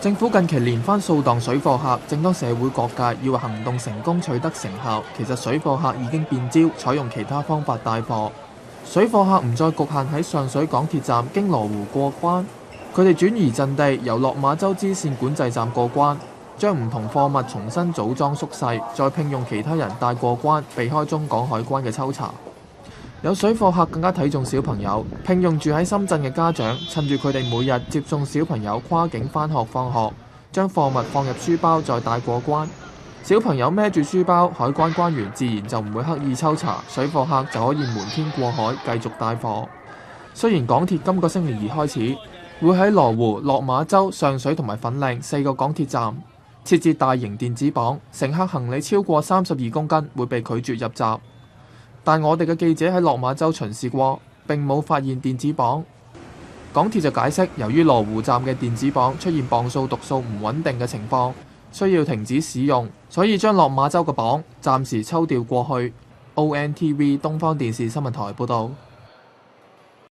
政府近期連番掃蕩水貨客，正當社會各界以為行動成功取得成效，其實水貨客已經變招，採用其他方法帶貨。水貨客唔再局限喺上水港鐵站經羅湖過關，佢哋轉移陣地，由落馬洲支線管制站過關，將唔同貨物重新組裝縮細，再聘用其他人帶過關，避開中港海關嘅抽查。有水貨客更加睇重小朋友，聘用住喺深圳嘅家長，趁住佢哋每日接送小朋友跨境返學放學，將貨物放入書包再帶過關。小朋友孭住書包，海關關員自然就唔會刻意抽查，水貨客就可以瞞天過海繼續帶貨。雖然港鐵今個星期二開始會喺羅湖、落馬洲、上水同埋粉嶺4個港鐵站設置大型電子磅，乘客行李超過32公斤會被拒絕入閘。但我哋嘅記者喺落馬洲巡視過，並冇發現電子磅。港鐵就解釋，由於羅湖站嘅電子磅出現磅數讀數唔穩定嘅情況，需要停止使用，所以將落馬洲嘅磅暫時抽調過去。ONTV 東方電視新聞台報導。